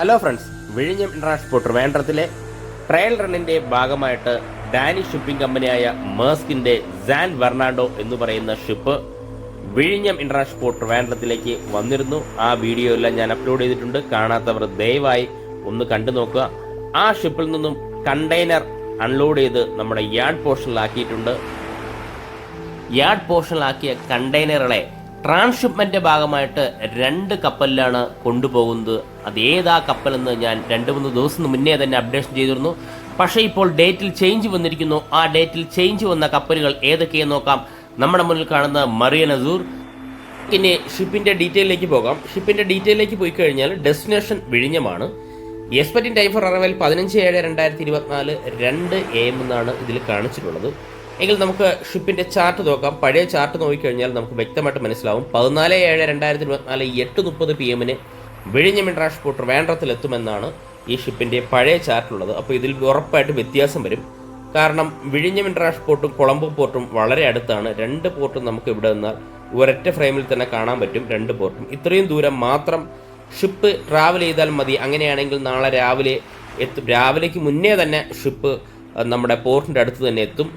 Hello friends, വിഴിഞ്ഞം international port ട്രിവാൻഡ്രത്തിലെ trial റണ്ണിൻ്റെ ഭാഗമായിട്ട് Danish shipping കമ്പനിയായ മേഴ്സ്കിൻ്റെ സാൻ വെർണാണ്ടോ എന്ന് പറയുന്ന ഷിപ്പ് വിഴിഞ്ഞം ഇന്റർനാഷണൽ പോർട്ട് ട്രിവാൻഡ്രത്തിലേക്ക് വന്നിരുന്നു. ആ വീഡിയോ എല്ലാം ഞാൻ അപ്ലോഡ് ചെയ്തിട്ടുണ്ട്. കാണാത്തവർ ദയവായി ഒന്ന് കണ്ടു നോക്കുക. ആ ഷിപ്പിൽ നിന്നും കണ്ടെയ്നർ അൺലോഡ് ചെയ്ത് നമ്മുടെ യാർഡ് പോർഷനിലാക്കിയിട്ടുണ്ട്. യാർഡ് പോർഷനിലാക്കിയ കണ്ടെയ്നറുകളെ ട്രാൻസ്ഷിപ്മെന്റ് ഭാഗമായിട്ട് 2 കപ്പലിലാണ് കൊണ്ടുപോകുന്നത്. അത് ഏതാ കപ്പലെന്ന് ഞാൻ 2-3 ദിവസം മുന്നേ തന്നെ അപ്ഡേഷൻ ചെയ്തിരുന്നു. പക്ഷേ ഇപ്പോൾ ഡേറ്റിൽ ചേഞ്ച് വന്നിരിക്കുന്നു. ആ ഡേറ്റിൽ ചേഞ്ച് വന്ന കപ്പലുകൾ ഏതൊക്കെയെന്ന് നോക്കാം. നമ്മുടെ മുന്നിൽ കാണുന്ന മറിയൻ അസൂർ. ഇനി ഷിപ്പിന്റെ ഡീറ്റെയിലേക്ക് പോകാം. ഷിപ്പിന്റെ ഡീറ്റെയിലേക്ക് പോയി കഴിഞ്ഞാൽ ഡെസ്റ്റിനേഷൻ വിഴിഞ്ഞമാണ്. Expecting time for arrival 15/7/2024 2 AM എന്നാണ് ഇതിൽ കാണിച്ചിട്ടുള്ളത്. എങ്കിൽ നമുക്ക് ഷിപ്പിന്റെ ചാർട്ട് നോക്കാം. പഴയ ചാർട്ട് നോക്കിക്കഴിഞ്ഞാൽ നമുക്ക് വ്യക്തമായിട്ട് മനസ്സിലാവും. 14/7/2024 8:30 PM വിഴിഞ്ഞം ഇന്റർനാഷണൽ പോർട്ട് ട്രിവാൻഡ്രത്തിലെത്തുമെന്നാണ് ഈ ഷിപ്പിന്റെ പഴയ ചാർട്ടിലുള്ളത്. അപ്പോൾ ഇതിൽ ഉറപ്പായിട്ട് വ്യത്യാസം വരും. കാരണം വിഴിഞ്ഞം ഇന്റർനാഷണൽ പോർട്ടും കൊളംബോ പോർട്ടും വളരെ അടുത്താണ്. 2 പോർട്ടും നമുക്ക് ഇവിടെ നിന്നാൽ ഒരൊറ്റ ഫ്രെയിമിൽ തന്നെ കാണാൻ പറ്റും. 2 പോർട്ടും ഇത്രയും ദൂരം മാത്രം ഷിപ്പ് ട്രാവൽ ചെയ്താൽ മതി. അങ്ങനെയാണെങ്കിൽ നാളെ രാവിലെ എത്തും. രാവിലേക്ക് മുന്നേ തന്നെ ഷിപ്പ് നമ്മുടെ പോർട്ടിൻ്റെ അടുത്ത് തന്നെ എത്തും.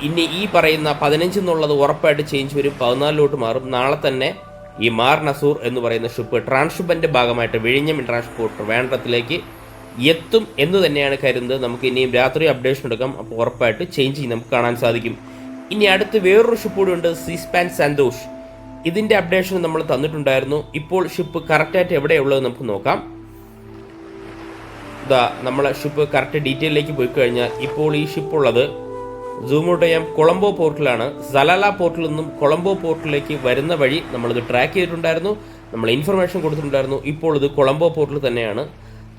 ഇനി ഈ പറയുന്ന 15 എന്നുള്ളത് ഉറപ്പായിട്ട് ചേഞ്ച് വരും. 14 മാറും. നാളെ തന്നെ ഈ മറിയൻ അസൂർ എന്ന് പറയുന്ന ഷിപ്പ് ട്രാൻസ്ഷിപ്മെന്റ് ഭാഗമായിട്ട് വിഴിഞ്ഞം ഇന്റർനാഷണൽ പോർട്ട് ട്രിവാൻഡ്രത്തിലേക്ക് എത്തും എന്ന് തന്നെയാണ് കരുതുന്നത്. നമുക്ക് ഇനിയും രാത്രി അപ്ഡേഷൻ എടുക്കാം. അപ്പോൾ ഉറപ്പായിട്ട് ചേഞ്ച് നമുക്ക് കാണാൻ സാധിക്കും. ഇനി അടുത്ത് വേറൊരു ഷിപ്പ് കൂടി ഉണ്ട്, സീസ്പാൻ സന്തോഷ്. ഇതിന്റെ അപ്ഡേഷൻ നമ്മൾ തന്നിട്ടുണ്ടായിരുന്നു. ഇപ്പോൾ ഷിപ്പ് കറക്റ്റായിട്ട് എവിടെയുള്ളത് നമുക്ക് നോക്കാം. നമ്മളെ ഷിപ്പ് കറക്റ്റ് ഡീറ്റെയിലേക്ക് പോയി കഴിഞ്ഞാൽ ഇപ്പോൾ ഈ ഷിപ്പ് ഉള്ളത് സൂമൗട്ട് ചെയ്യാം കൊളംബോ പോർട്ടിലാണ്. സലാല പോർട്ടിൽ നിന്നും കൊളംബോ പോർട്ടിലേക്ക് വരുന്ന വഴി നമ്മളിത് ട്രാക്ക് ചെയ്തിട്ടുണ്ടായിരുന്നു. നമ്മൾ ഇൻഫർമേഷൻ കൊടുത്തിട്ടുണ്ടായിരുന്നു. ഇപ്പോൾ ഇത് കൊളംബോ പോർട്ടിൽ തന്നെയാണ്.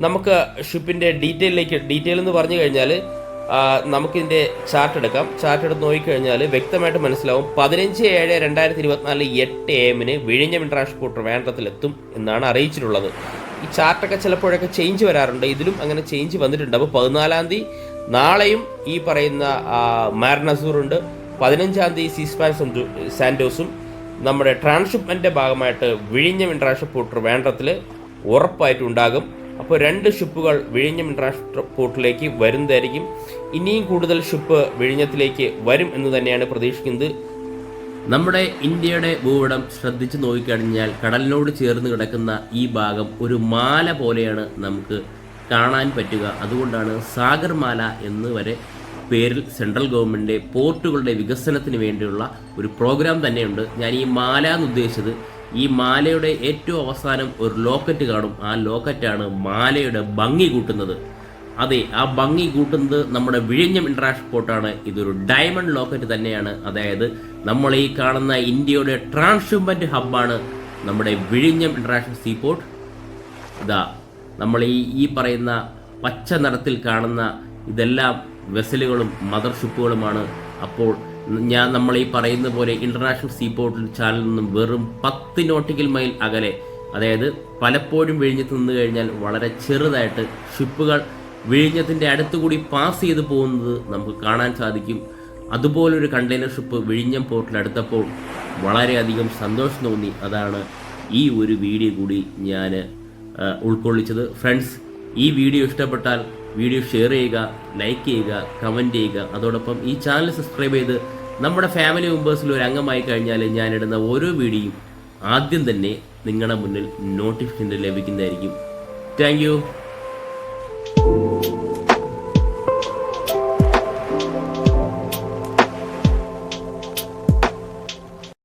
നമുക്ക് ഷിപ്പിൻ്റെ ഡീറ്റെയിൽ എന്ന് പറഞ്ഞു കഴിഞ്ഞാൽ നമുക്കിതിൻ്റെ ചാർട്ട് എടുക്കാം. ചാർട്ട് എടുത്ത് നോക്കിക്കഴിഞ്ഞാൽ വ്യക്തമായിട്ട് മനസ്സിലാവും. 15/7/2024 8 AM വിഴിഞ്ഞം ഇന്റർനാഷണൽ പോർട്ട് ട്രിവാൻഡ്രത്തിലെത്തും എന്നാണ് അറിയിച്ചിട്ടുള്ളത്. ഈ ചാർട്ടൊക്കെ ചിലപ്പോഴൊക്കെ ചേഞ്ച് വരാറുണ്ട്. ഇതിലും അങ്ങനെ ചേഞ്ച് വന്നിട്ടുണ്ട്. അപ്പോൾ 14 നാളെയും ഈ പറയുന്ന മറിയൻ അസൂർ ഉണ്ട്. 15 സീസ്പാൻ സാന്റോസും നമ്മുടെ ട്രാൻസ്ഷിപ്മെന്റിന്റെ ഭാഗമായിട്ട് വിഴിഞ്ഞം ഇന്റർനാഷണൽ പോർട്ട് ട്രിവാൻഡ്രത്തിൽ ഉറപ്പായിട്ടുണ്ടാകും. അപ്പോൾ 2 ഷിപ്പുകൾ വിഴിഞ്ഞം ഇന്റർനാഷണൽ പോർട്ടിലേക്ക് വരുന്നതായിരിക്കും. ഇനിയും കൂടുതൽ ഷിപ്പ് വിഴിഞ്ഞത്തിലേക്ക് വരും എന്ന് തന്നെയാണ് പ്രതീക്ഷിക്കുന്നത്. നമ്മുടെ ഇന്ത്യയുടെ ഭൂപടം ശ്രദ്ധിച്ചു നോക്കിക്കഴിഞ്ഞാൽ കടലിനോട് ചേർന്ന് കിടക്കുന്ന ഈ ഭാഗം ഒരു മാല പോലെയാണ് നമുക്ക് കാണാൻ പറ്റുക. അതുകൊണ്ടാണ് സാഗർമാല എന്ന് വരെ പേരിൽ സെൻട്രൽ ഗവൺമെൻറ് പോർട്ടുകളുടെ വികസനത്തിന് വേണ്ടിയുള്ള ഒരു പ്രോഗ്രാം തന്നെയുണ്ട്. ഞാൻ ഈ മാല എന്ന് ഉദ്ദേശിച്ചത് ഈ മാലയുടെ ഏറ്റവും അവസാനം ഒരു ലോക്കറ്റ് കാണും. ആ ലോക്കറ്റാണ് മാലയുടെ ഭംഗി കൂട്ടുന്നത്. അതെ, ആ ഭംഗി കൂട്ടുന്നത് നമ്മുടെ വിഴിഞ്ഞം ഇന്റർനാഷണൽ പോർട്ടാണ്. ഇതൊരു ഡയമണ്ട് ലോക്കറ്റ് തന്നെയാണ്. അതായത് നമ്മൾ ഈ കാണുന്ന ഇന്ത്യയുടെ ട്രാൻസ്ഷിപ്മെന്റ് ഹബ്ബാണ് നമ്മുടെ വിഴിഞ്ഞം ഇന്റർനാഷണൽ സീ പോർട്ട്. നമ്മൾ ഈ പറയുന്ന പച്ച നിറത്തിൽ കാണുന്ന ഇതെല്ലാം വെസലുകളും മദർ ഷിപ്പുകളുമാണ്. അപ്പോൾ നമ്മൾ ഈ പറയുന്ന പോലെ ഇന്റർനാഷണൽ സീ പോർട്ടിൽ ചാനലിൽ നിന്നും വെറും 10 നോട്ടിക്കൽ മൈൽ അകലെ, അതായത് പലപ്പോഴും വിഴിഞ്ഞത്ത് നിന്ന് കഴിഞ്ഞാൽ വളരെ ചെറുതായിട്ട് ഷിപ്പുകൾ വിഴിഞ്ഞത്തിൻ്റെ അടുത്തുകൂടി പാസ് ചെയ്ത് പോകുന്നത് നമുക്ക് കാണാൻ സാധിക്കും. അതുപോലൊരു കണ്ടെയ്നർ ഷിപ്പ് വിഴിഞ്ഞം പോർട്ടിലെടുത്തപ്പോൾ വളരെയധികം സന്തോഷം തോന്നി. അതാണ് ഈ ഒരു വീഡിയോ കൂടി ഞാൻ ഉൾക്കൊള്ളിച്ചത്. ഫ്രണ്ട്സ്, ഈ വീഡിയോ ഇഷ്ടപ്പെട്ടാൽ വീഡിയോ ഷെയർ ചെയ്യുക, ലൈക്ക് ചെയ്യുക, കമൻറ്റ് ചെയ്യുക. അതോടൊപ്പം ഈ ചാനൽ സബ്സ്ക്രൈബ് ചെയ്ത് നമ്മുടെ ഫാമിലി മെമ്പേഴ്സിൽ ഒരു അംഗമായി കഴിഞ്ഞാൽ ഞാനിടുന്ന ഓരോ വീഡിയോയും ആദ്യം തന്നെ നിങ്ങളുടെ മുന്നിൽ നോട്ടിഫിക്കേഷൻ ലഭിക്കുന്നതായിരിക്കും. Thank you.